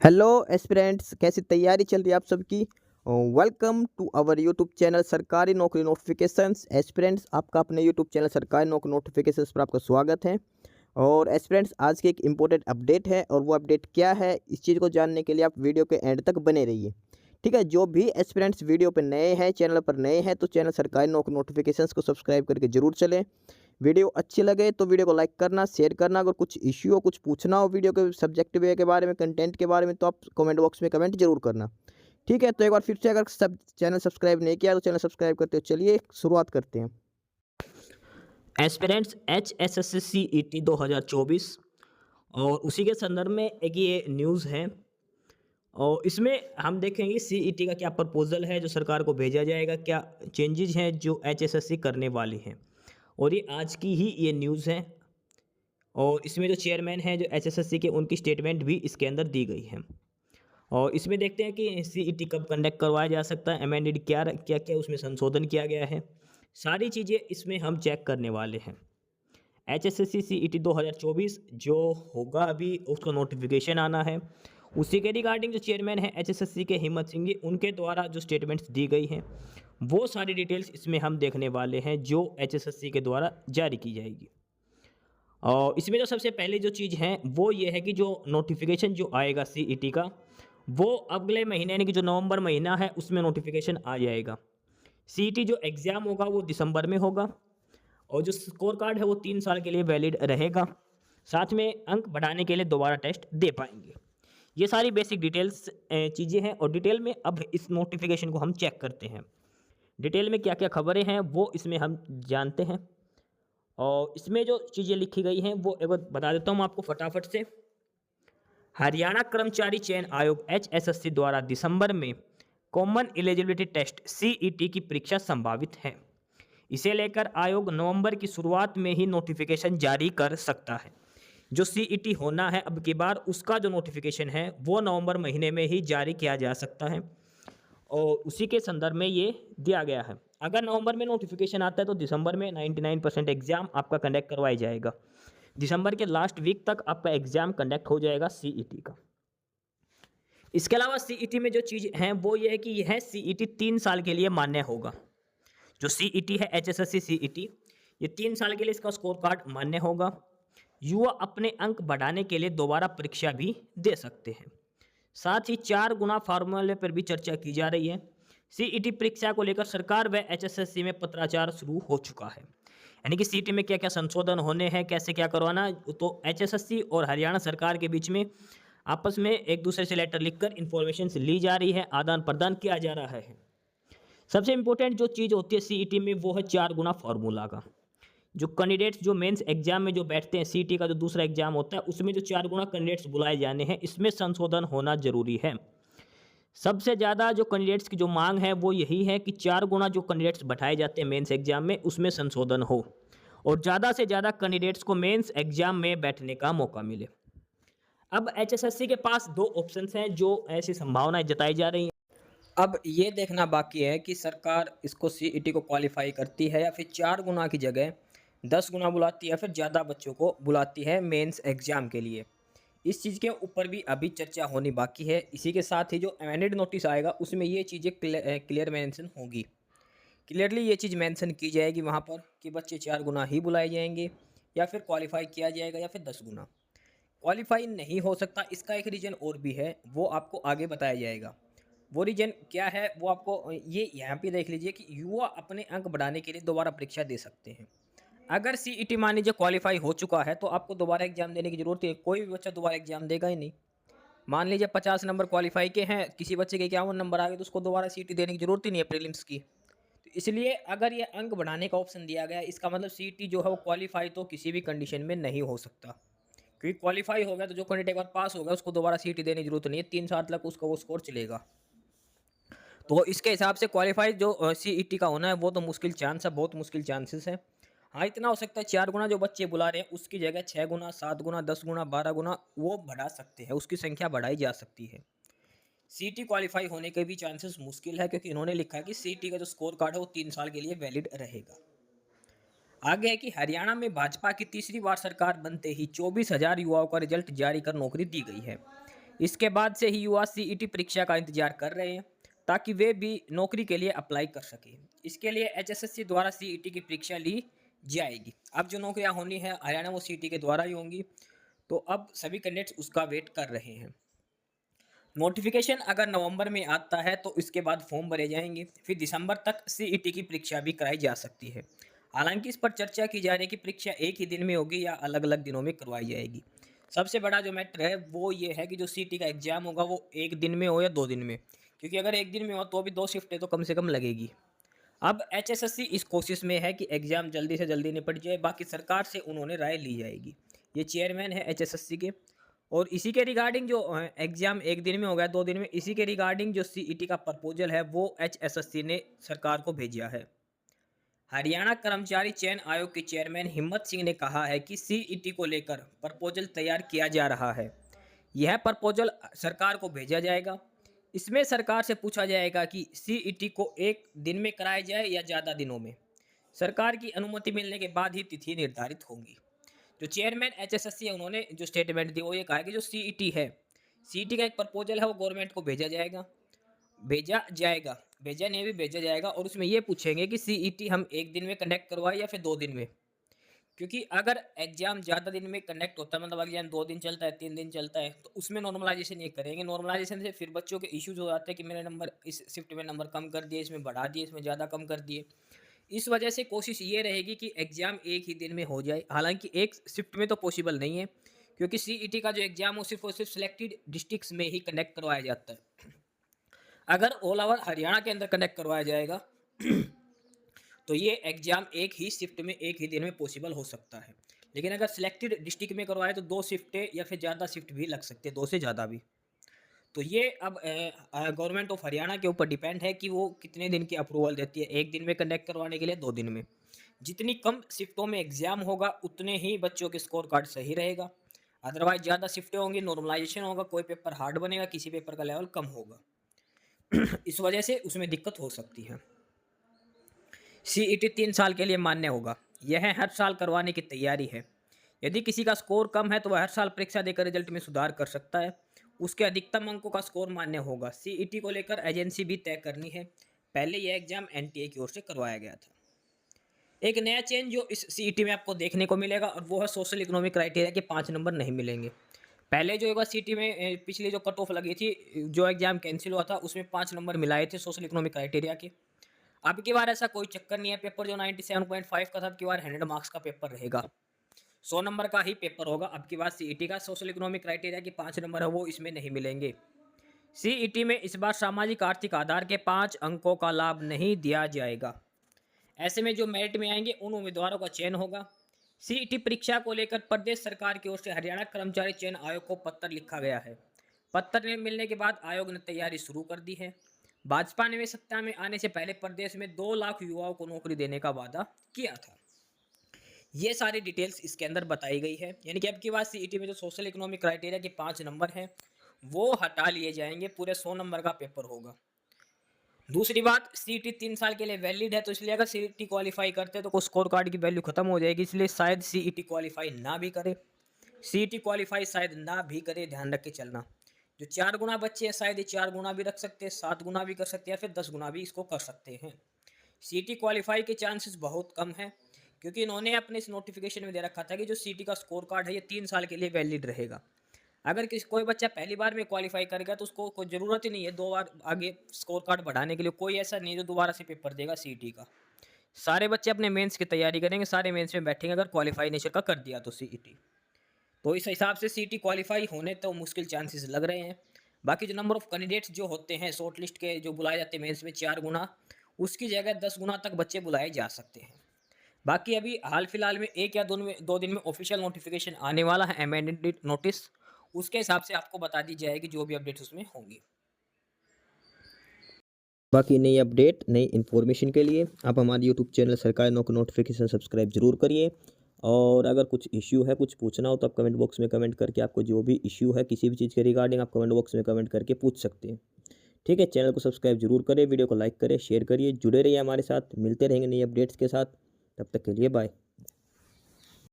Hello aspirants, कैसी तैयारी चल रही है आप सबकी। Welcome to our YouTube channel सरकारी नौकरी नोटिफिकेशंस। एस्पिरेंट्स, आपका अपने यूट्यूब चैनल सरकारी नौकरी नोटिफिकेशंस पर आपका स्वागत है। और एस्पिरेंट्स, आज की एक इम्पोर्टेंट अपडेट है और वो अपडेट क्या है, इस चीज़ को जानने के लिए आप वीडियो के एंड तक बने रहिए। ठीक है, जो भी एस्पिरेंट्स वीडियो पर नए हैं, चैनल पर नए हैं, तो चैनल सरकारी नौकरी नोटिफिकेशंस को सब्सक्राइब करके जरूर चलें। वीडियो अच्छी लगे तो वीडियो को लाइक करना, शेयर करना। अगर कुछ इश्यू हो, कुछ पूछना हो वीडियो के सब्जेक्ट वे के बारे में, कंटेंट के बारे में, तो आप कमेंट बॉक्स में कमेंट जरूर करना। ठीक है, तो एक बार फिर से, अगर सब चैनल सब्सक्राइब नहीं किया तो चैनल सब्सक्राइब करते हो। चलिए शुरुआत करते हैं। एस्पिरेंट्स HSSC CET 2024 और उसी के संदर्भ में एक ये न्यूज़ है और इसमें हम देखेंगे CET का क्या प्रपोजल है जो सरकार को भेजा जाएगा, क्या चेंजेज हैं जो HSSC करने वाली हैं। और ये आज की ही ये न्यूज़ है और इसमें जो चेयरमैन हैं जो HSSC के, उनकी स्टेटमेंट भी इसके अंदर दी गई है। और इसमें देखते हैं कि CET कब कंडक्ट करवाया जा सकता है, अमेंडेड क्या क्या क्या उसमें संशोधन किया गया है, सारी चीज़ें इसमें हम चेक करने वाले हैं। HSSC CET 2024 जो होगा अभी उसका नोटिफिकेशन आना है, उसी के रिगार्डिंग जो चेयरमैन है HSSC के हिम्मत सिंह जी, उनके द्वारा जो स्टेटमेंट्स दी गई हैं वो सारी डिटेल्स इसमें हम देखने वाले हैं जो HSSC के द्वारा जारी की जाएगी। और इसमें जो सबसे पहले जो चीज़ है वो ये है कि जो नोटिफिकेशन जो आएगा CET का, वो अगले महीने यानी कि जो नवंबर महीना है उसमें नोटिफिकेशन आ जाएगा। CET जो एग्ज़ाम होगा वो दिसंबर में होगा और जो स्कोर कार्ड है वो 3 साल के लिए वैलिड रहेगा। साथ में अंक बढ़ाने के लिए दोबारा टेस्ट दे पाएंगे। ये सारी बेसिक डिटेल्स चीज़ें हैं और डिटेल में अब इस नोटिफिकेशन को हम चेक करते हैं। डिटेल में क्या क्या खबरें हैं वो इसमें हम जानते हैं और इसमें जो चीज़ें लिखी गई हैं वो एक बार बता देता हूँ आपको फटाफट से। हरियाणा कर्मचारी चयन आयोग HSSC द्वारा दिसंबर में कॉमन एलिजिबिलिटी टेस्ट CET की परीक्षा संभावित है। इसे लेकर आयोग नवंबर की शुरुआत में ही नोटिफिकेशन जारी कर सकता है। जो CET होना है अब की बार, उसका जो नोटिफिकेशन है वो नवंबर महीने में ही जारी किया जा सकता है और उसी के संदर्भ में ये दिया गया है। अगर नवंबर में नोटिफिकेशन आता है तो दिसंबर में 99% एग्जाम आपका कंडक्ट करवाया जाएगा। दिसंबर के लास्ट वीक तक आपका एग्जाम कंडक्ट हो जाएगा CET का। इसके अलावा CET में जो चीज़ हैं वो ये है कि यह CET 3 साल के लिए मान्य होगा। जो CET है HSSC CET, ये 3 साल के लिए इसका स्कोर कार्ड मान्य होगा। युवा अपने अंक बढ़ाने के लिए दोबारा परीक्षा भी दे सकते हैं। साथ ही 4 गुना फार्मूले पर भी चर्चा की जा रही है। CET परीक्षा को लेकर सरकार व HSSC में पत्राचार शुरू हो चुका है। यानी कि CET में क्या क्या संशोधन होने हैं, कैसे क्या करवाना, तो HSSC और हरियाणा सरकार के बीच में आपस में एक दूसरे से लेटर लिखकर इंफॉर्मेशन ली जा रही है, आदान प्रदान किया जा रहा है। सबसे इंपॉर्टेंट जो चीज़ होती है CET में वो है 4 गुना फार्मूला का। जो कैंडिडेट्स जो मेंस एग्जाम में जो बैठते हैं, CET का जो दूसरा एग्जाम होता है उसमें जो 4 गुना कैंडिडेट्स बुलाए जाने हैं, इसमें संशोधन होना जरूरी है। सबसे ज़्यादा जो कैंडिडेट्स की जो मांग है वो यही है कि 4 गुना जो कैंडिडेट्स बैठाए जाते हैं मेंस एग्जाम में, उसमें संशोधन हो और ज़्यादा से ज़्यादा कैंडिडेट्स को मेंस एग्जाम में बैठने का मौका मिले। अब HSSC के पास 2 ऑप्शंस हैं जो ऐसी संभावनाएं जताई जा रही हैं। अब ये देखना बाकी है कि सरकार इसको CET को क्वालिफाई करती है या फिर 4 गुना की जगह 10 गुना बुलाती है या फिर ज़्यादा बच्चों को बुलाती है मेंस एग्जाम के लिए। इस चीज़ के ऊपर भी अभी चर्चा होनी बाकी है। इसी के साथ ही जो अमेंडेड नोटिस आएगा उसमें ये चीज़ें क्लियर मेंशन होगी। क्लियरली ये चीज़ मेंशन की जाएगी वहाँ पर कि बच्चे 4 गुना ही बुलाए जाएंगे या फिर क्वालिफाई किया जाएगा या फिर 10 गुना। क्वालिफाई नहीं हो सकता, इसका एक रीज़न और भी है, वो आपको आगे बताया जाएगा। वो रीजन क्या है वो आपको ये यहाँ पे देख लीजिए कि युवा अपने अंक बढ़ाने के लिए दोबारा परीक्षा दे सकते हैं। अगर CET मान लीजिए क्वालिफाई हो चुका है तो आपको दोबारा एग्जाम देने की जरूरत है, कोई भी बच्चा दोबारा एग्जाम देगा ही नहीं। मान लीजिए 50 नंबर क्वालिफाई के हैं, किसी बच्चे के 51 नंबर आ गए तो उसको दोबारा CET देने की जरूरत ही नहीं है प्रीलिम्स की। तो इसलिए अगर ये अंक बढ़ाने का ऑप्शन दिया गया, इसका मतलब CET जो है वो क्वालिफाई तो किसी भी कंडीशन में नहीं हो सकता, क्योंकि क्वालिफाई हो गया तो जो कैंडिडेट एक बार पास हो गया उसको दोबारा CET देने की जरूरत नहीं है, 3 साल तक उसका वो स्कोर चलेगा। तो इसके हिसाब से क्वालिफाई जो CET का होना है वो तो मुश्किल चांस है, बहुत मुश्किल चांसेस है। हाँ, इतना हो सकता है 4 गुना जो बच्चे बुला रहे हैं उसकी जगह 6 गुना, 7 गुना, 10 गुना, 12 गुना वो बढ़ा सकते हैं, उसकी संख्या बढ़ाई जा सकती है। CET क्वालिफाई होने के भी चांसेस मुश्किल है क्योंकि इन्होंने लिखा है कि CET का जो स्कोर कार्ड है वो 3 साल के लिए वैलिड रहेगा। आगे है कि हरियाणा में भाजपा की तीसरी बार सरकार बनते ही 24,000 युवाओं का रिजल्ट जारी कर नौकरी दी गई है। इसके बाद से ही युवा सीईटी परीक्षा का इंतजार कर रहे हैं ताकि वे भी नौकरी के लिए अप्लाई कर सकें। इसके लिए एचएसएससी द्वारा सीईटी की परीक्षा ली जाएगी। अब जो नौकरियां होनी है हरियाणा वो सीईटी के द्वारा ही होंगी, तो अब सभी कैंडिडेट्स उसका वेट कर रहे हैं। नोटिफिकेशन अगर नवंबर में आता है तो इसके बाद फॉर्म भरे जाएंगे, फिर दिसंबर तक सीईटी की परीक्षा भी कराई जा सकती है। हालांकि इस पर चर्चा की जा रही है कि परीक्षा एक ही दिन में होगी या अलग अलग दिनों में करवाई जाएगी। सबसे बड़ा जो मैटर है वो ये है कि जो सीईटी का एग्जाम होगा वो एक दिन में हो या 2 दिन में, क्योंकि अगर एक दिन में हो तो भी 2 शिफ्टें तो कम से कम लगेगी। अब एचएसएससी इस कोशिश में है कि एग्जाम जल्दी से जल्दी निपट जाए, बाकी सरकार से उन्होंने राय ली जाएगी। ये चेयरमैन है एचएसएससी के, और इसी के रिगार्डिंग जो एग्जाम एक दिन में हो गया 2 दिन में, इसी के रिगार्डिंग जो सीईटी का प्रपोजल है वो एचएसएससी ने सरकार को भेजा है। हरियाणा कर्मचारी चयन आयोग के चेयरमैन हिम्मत सिंह ने कहा है कि सीईटी को लेकर प्रपोजल तैयार किया जा रहा है। यह प्रपोजल सरकार को भेजा जाएगा। इसमें सरकार से पूछा जाएगा कि सीईटी को एक दिन में कराया जाए या ज़्यादा दिनों में। सरकार की अनुमति मिलने के बाद ही तिथि निर्धारित होगी। जो चेयरमैन एचएसएससी है उन्होंने जो स्टेटमेंट दी वो ये कहा कि जो सीईटी है, सीईटी का एक प्रपोजल है वो गवर्नमेंट को भेजा नहीं भी भेजा जाएगा, और उसमें ये पूछेंगे कि सीईटी हम एक दिन में कंडक्ट करवाएं या फिर 2 दिन में। क्योंकि अगर एग्जाम ज़्यादा दिन में कंडक्ट होता है, मतलब एग्जाम 2 दिन चलता है 3 दिन चलता है, तो उसमें नॉर्मलाइजेशन ये करेंगे। नॉर्मलाइजेशन से फिर बच्चों के इश्यूज हो जाते हैं कि मेरे नंबर इस शिफ्ट में नंबर कम कर दिए, इसमें बढ़ा दिए, इसमें ज़्यादा कम कर दिए। इस वजह से कोशिश ये रहेगी कि एग्ज़ाम एक ही दिन में हो जाए। हालांकि एक शिफ्ट में तो पॉसिबल नहीं है, क्योंकि सीईटी का जो एग्ज़ाम हो सिर्फ और सिर्फ सिलेक्टेड डिस्ट्रिक्ट्स में ही कंडक्ट करवाया जाता है। अगर ऑल ओवर हरियाणा के अंदर कंडक्ट करवाया जाएगा तो ये एग्ज़ाम एक ही शिफ्ट में एक ही दिन में पॉसिबल हो सकता है। लेकिन अगर सिलेक्टेड डिस्ट्रिक्ट में करवाए तो 2 शिफ्टें या फिर ज़्यादा शिफ्ट भी लग सकते हैं, 2 से ज़्यादा भी। तो ये अब गवर्नमेंट ऑफ हरियाणा के ऊपर डिपेंड है कि वो कितने दिन की अप्रूवल देती है, एक दिन में कंडक्ट करवाने के लिए 2 दिन में। जितनी कम शिफ्टों में एग्ज़ाम होगा उतने ही बच्चों के स्कोर कार्ड सही रहेगा। अदरवाइज ज़्यादा शिफ्टें होंगी, नॉर्मलाइजेशन होगा, कोई पेपर हार्ड बनेगा, किसी पेपर का लेवल कम होगा। इस वजह से उसमें दिक्कत हो सकती है। सीईटी 3 साल के लिए मान्य होगा। यह हर साल करवाने की तैयारी है। यदि किसी का स्कोर कम है तो वह हर साल परीक्षा देकर रिजल्ट में सुधार कर सकता है। उसके अधिकतम अंकों का स्कोर मान्य होगा। सीईटी को लेकर एजेंसी भी तय करनी है। पहले यह एग्जाम एनटीए की ओर से करवाया गया था। एक नया चेंज जो इस सीईटी में आपको देखने को मिलेगा और वो है सोशल इकोनॉमिक क्राइटेरिया के 5 नंबर नहीं मिलेंगे। पहले जो एक बार सीईटी में पिछली जो कट ऑफ लगी थी, जो एग्जाम कैंसिल हुआ था, उसमें 5 नंबर मिलाए थे सोशल इकोनॉमिक क्राइटेरिया के। अब की बार ऐसा कोई चक्कर नहीं है। पेपर जो 97.5 का था, अब की बार 100 मार्क्स का पेपर रहेगा, 100 नंबर का ही पेपर होगा। अब की बार सीईटी का सोशल इकोनॉमिक क्राइटेरिया के 5 नंबर है वो इसमें नहीं मिलेंगे। सीईटी में इस बार सामाजिक आर्थिक आधार के 5 अंकों का लाभ नहीं दिया जाएगा। ऐसे में जो मेरिट में आएंगे उन उम्मीदवारों का चयन होगा। सीईटी परीक्षा को लेकर प्रदेश सरकार की ओर से हरियाणा कर्मचारी चयन आयोग को पत्र लिखा गया है। पत्र मिलने के बाद आयोग ने तैयारी शुरू कर दी है। भाजपा ने सत्ता में आने से पहले प्रदेश में 2 लाख युवाओं को नौकरी देने का वादा किया था। ये सारी डिटेल्स इसके अंदर बताई गई है। यानी कि अब की बात सीईटी में जो सोशल इकोनॉमिक क्राइटेरिया के 5 नंबर हैं वो हटा लिए जाएंगे, पूरे 100 नंबर का पेपर होगा। दूसरी बात, सीईटी 3 साल के लिए वैलिड है, तो इसलिए अगर सीईटी क्वालिफाई करते तो स्कोर कार्ड की वैल्यू खत्म हो जाएगी, इसलिए शायद सीईटी क्वालिफाई ना भी करे। सीईटी क्वालिफाई शायद ना भी करे, ध्यान रख के चलना। जो 4 गुना बच्चे हैं शायद ये 4 गुना भी रख सकते हैं, 7 गुना भी कर सकते हैं, या फिर 10 गुना भी इसको कर सकते हैं। सीईटी क्वालिफाई के चांसेस बहुत कम हैं, क्योंकि इन्होंने अपने इस नोटिफिकेशन में दे रखा था कि जो सीईटी का स्कोर कार्ड है ये 3 साल के लिए वैलिड रहेगा। अगर कोई बच्चा पहली बार में क्वालिफाई करेगा तो उसको कोई ज़रूरत ही नहीं है 2 बार आगे स्कोर कार्ड बढ़ाने के लिए। कोई ऐसा नहीं है जो दोबारा से पेपर देगा सीईटी का। सारे बच्चे अपने मेंस की तैयारी करेंगे, सारे मेंस में बैठेंगे अगर क्वालिफाई नेचर का कर दिया तो सीईटी। तो इस हिसाब से सीईटी क्वालिफाई होने तो मुश्किल चांसेस लग रहे हैं। बाकी जो नंबर ऑफ कैंडिडेट्स जो होते हैं शॉर्ट लिस्ट के, जो बुलाए जाते हैं मेंस में 4 गुना, उसकी जगह 10 गुना तक बच्चे बुलाए जा सकते हैं। बाकी अभी हाल फिलहाल में 1 या 2 दिन में ऑफिशियल नोटिफिकेशन आने वाला है, अमेंडेड नोटिस, उसके हिसाब से आपको बता दी जाएगी जो भी अपडेट्स उसमें होंगी। बाकी नई अपडेट, नई इन्फॉर्मेशन के लिए आप हमारे यूट्यूब चैनल सरकारी नौकरी नोटिफिकेशन सब्सक्राइब जरूर करिए। और अगर कुछ इश्यू है, कुछ पूछना हो तो आप कमेंट बॉक्स में कमेंट करके आपको जो भी इश्यू है किसी भी चीज़ के रिगार्डिंग आप कमेंट बॉक्स में कमेंट करके पूछ सकते हैं। ठीक है, चैनल को सब्सक्राइब जरूर करें, वीडियो को लाइक करें, शेयर करिए, जुड़े रहिए हमारे साथ। मिलते रहेंगे नई अपडेट्स के साथ, तब तक के लिए बाय।